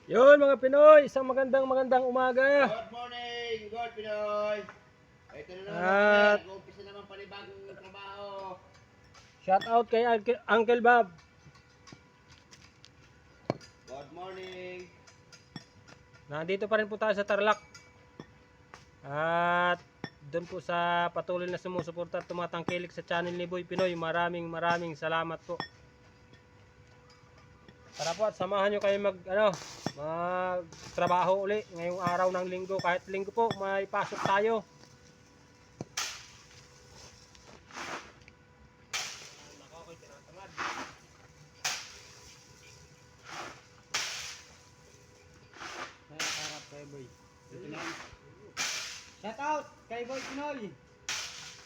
Yun mga Pinoy, isang magandang umaga. Good morning, good Pinoy. Ito na naman At kami, nag-uumpisa naman panibagong trabaho. shout out kay Uncle Bob. Good morning. Nandito pa rin po tayo sa Tarlac. At doon po sa patuloy na sumusuporta at tumatangkilik sa channel ni Boy Pinoy, maraming salamat po. Tara po at samahan nyo kayo magtrabaho uli ngayong araw ng linggo. Kahit linggo po may pasok tayo. Shout out kay Boy Pinoy.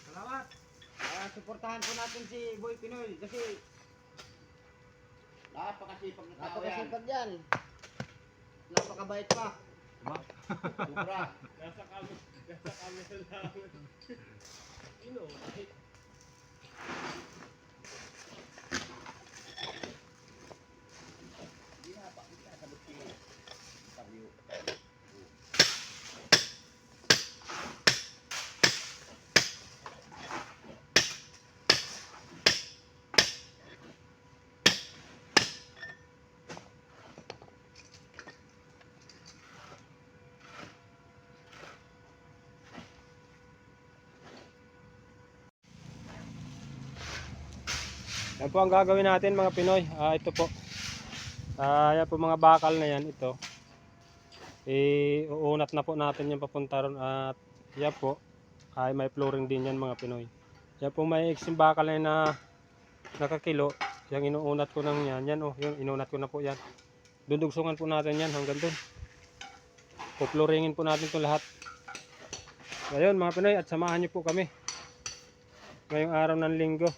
Salamat. Suportahan po natin si Boy Pinoy kasi Napakasipag na tao yan. napakasipag yan. Napakabait pa. Sobra. Nasa kami lang. Hindi na pa, hindi na sabot si Pablo. Yan po ang gagawin natin mga Pinoy. Ito po. Yan po mga bakal na yan. Ito. Uunat na po natin yung papunta ron. At yan po. Ay may flooring din yan mga Pinoy. Yan po may eksing bakal na yan na nakakilo. Yung inuunat ko ng yan. Yan oh. Yung inuunat ko na po yan. Dudugsungan po natin yan hanggang dun. Po-flooringin po natin ito lahat. Ngayon mga Pinoy at samahan niyo po kami. Ngayong araw ng linggo.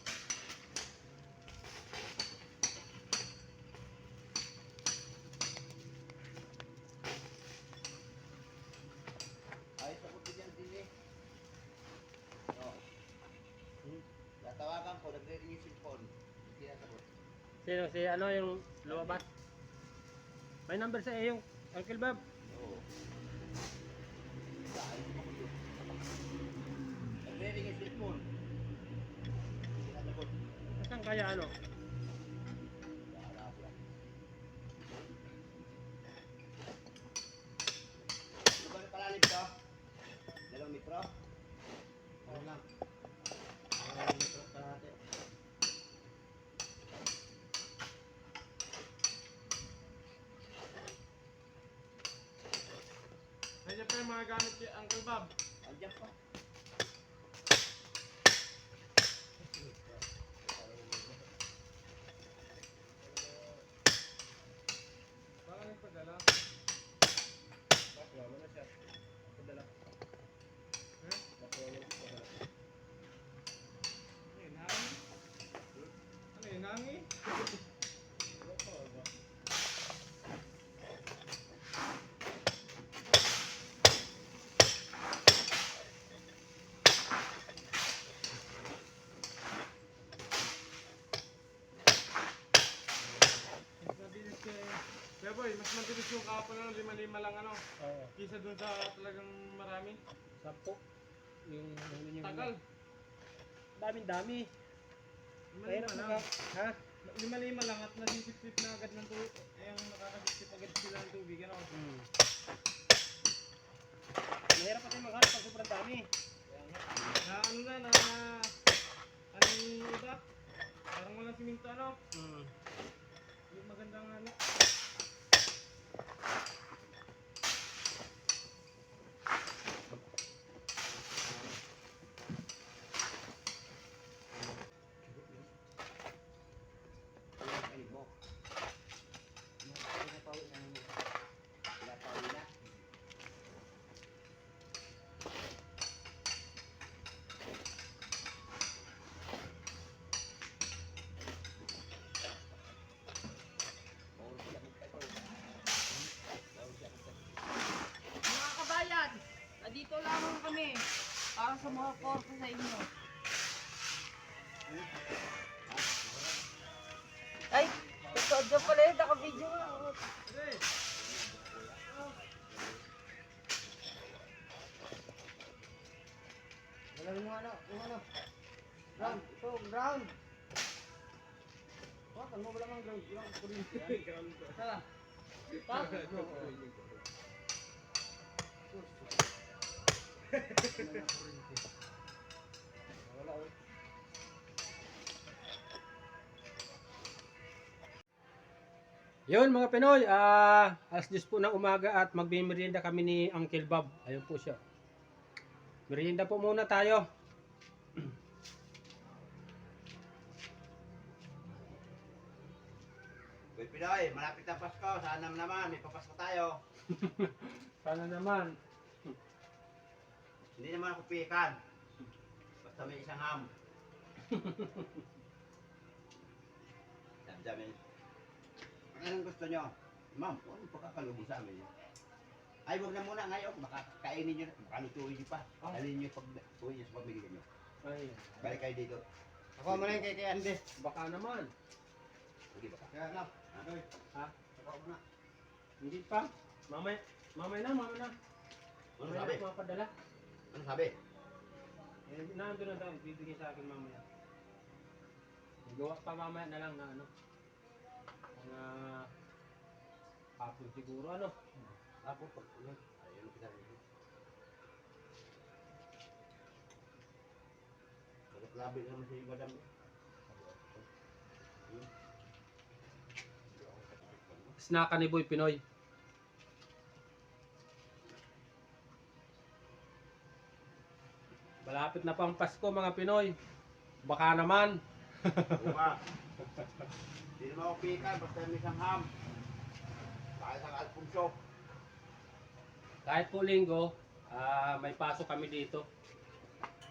Ay, sabot din yan din eh. Oh. Tatawagan ko, nagre-ring yung cellphone. Hindi na sabot. Sino si ano yung lumabas? May number sa yung Uncle Bob. Oo. Ayos mo ko yun. Nagre-ring yung cellphone. Hindi na sabot. Saan kaya ano? Wala siya. Ano ba na palalim to? 2 metro? Oo lang. Nandiyan pa yung mga gamit si Uncle Bob. Andiyan pa. Baka nagpadala. Bakla mo na siya. Padala. Bakla mo na padala. Ano yun, hangi? Ano yun, hangi? Kaya boy, mas mabilis yung kahapon ano, 5-5 lang ano, Oo. kisa dun sa talagang marami. 10. Yung huli niyo. Tagal. Dami. Kaya 5-5 lang. ha? 5-5 lang at nasisip-sip na agad ng tubig. Yung nakakasip agad sila ng tubig ano. Mahirap kasi maghanap pag sobrang dami. Na ano na anong iba? Parang walang siminto ano. Yung magandang ano. Ay mo. Pinapawi na. Mga kabayan, nandito lamang kami para sa mga korpo sa inyo. Ay, totoo dyan pala yun, naka-video nga. yung ano. Ground, so ground. Wah, kan mo lang ang ground, yung kuryente. Sa. Tap. Wala. Yun mga Pinoy, alas 10 po ng umaga at magmimerienda kami ni Uncle Bob. Ayun po siya. Merienda po muna tayo. Boy Pinoy, malapit na Pasko. Sana naman, may papasko tayo. Sana naman. Hindi naman ako pikan. Basta may isang ham. Damdamin. Anong gusto nyo? Ma'am, ano pagkakalubo sa amin? Ay, wag na muna ngayon. Baka kainin nyo na. Baka lutuin nyo pa. Dalhin nyo pag uwi nyo sa pamilya nyo. Ay, Balik kayo dito. Ako mo lang kay Andy. baka naman. Sige baka. Kaya na. Ha? Ako muna. Hindi pa. Mamaya na. Ano Mamaya sabi? na mapadala. Ano sabi? Nandun na daw, bibigay sa akin mamaya. Gawa pa mamaya na lang na ano. Mga hapon siguro ano. Ako, pag ano? Ayun ang pinag labi naman si Madam. Snacka ni Boy Pinoy. Malapit na pang Pasko mga Pinoy. Baka naman. Buka. Hindi naman ako pikan. Basta may isang ham. Baka isang Alfonso. Kahit po linggo, may pasok kami dito.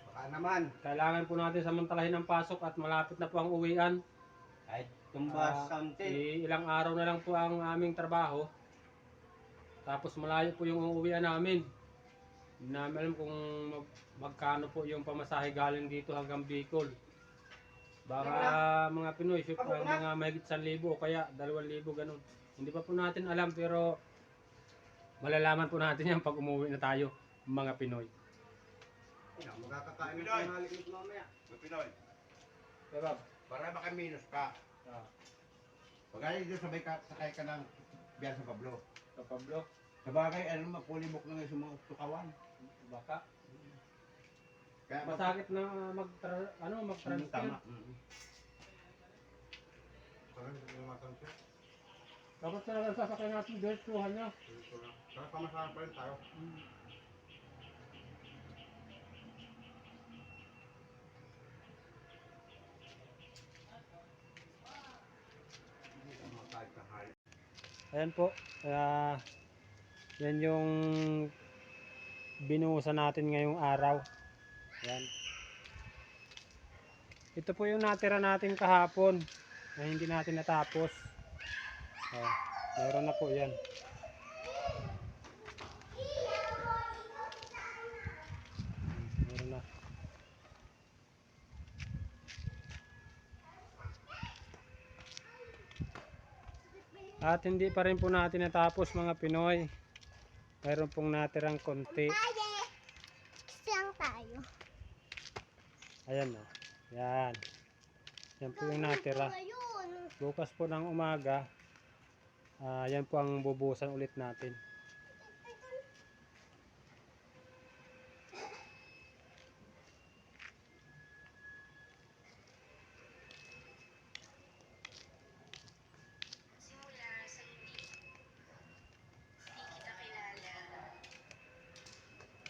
Baka naman. Kailangan po natin samantalahin ang pasok at malapit na po ang uwian. Kahit tumbas something. Ilang araw na lang po ang aming trabaho. Tapos malayo po yung uuwian namin. Hindi namin alam kung magkano po yung pamasahe galing dito hanggang Bicol. Baka mga Pinoy, mga mahigit 1,000 o kaya 2,000 ganun. Hindi pa po natin alam pero malalaman po natin yan pag umuwi na tayo mga Pinoy. Magkakakain Pinoy. ng halik nito mamaya. Pinoy. Diba? Para baka minus ka. Pag galing dito sabay ka, sakay ka ng biyan sa Pablo. Sa Pablo, Sa bagay, ano, mapulibok na yung mga tukawan. baka Kaya masakit na mag-transfer. Tama. Dapat talaga sasakyan natin diretsuhan niya. Saka pamasahan pa rin tayo. Ayan po, yan yung binuhusan natin ngayong araw. Yan. Ito po yung natira natin kahapon na hindi natin natapos. Meron na po yan. Meron na. At hindi pa rin po natin natapos mga Pinoy. Mayroon pong natirang konti. Siyang tayo. Ayan o. Yan. Yan po yung natira. Ayun. Bukas po ng umaga, yan po ang bubusan ulit natin.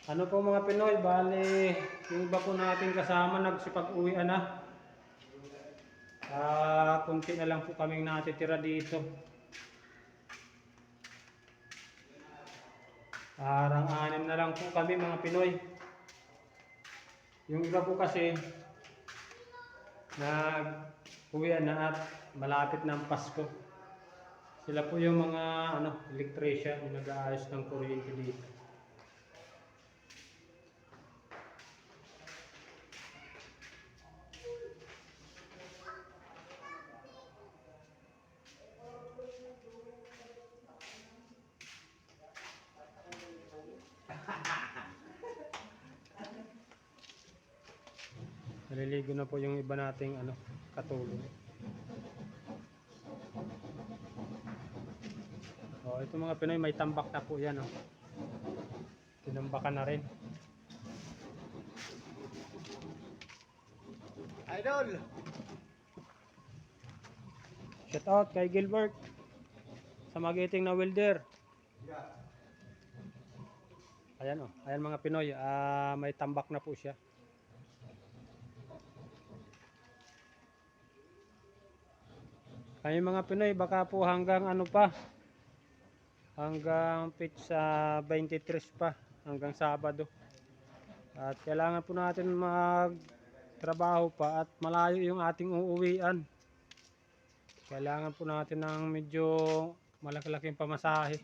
Ano po mga Pinoy, bali yung iba po natin kasama nagsipag-uwian na. Kunti na lang po kaming natitira dito. Parang 6 na lang po kami mga Pinoy. Yung iba po kasi nag-uwian na at malapit na ang Pasko. Sila po yung mga electrician yung nag-aayos ng kuryente dito. Naliligo na po yung iba nating ano, katulong. Oh, ito mga Pinoy may tambak na po yan, oh. Tinambakan na rin. Idol! Shout out kay Gilbert sa magiting na welder. Ayan, oh. Ayan mga Pinoy, may tambak na po siya. Kami mga Pinoy baka po hanggang ano pa, hanggang pizza 23 pa, hanggang Sabado. At kailangan po natin magtrabaho pa at malayo yung ating uuwian. Kailangan po natin ng medyo malaki-laking pamasahe.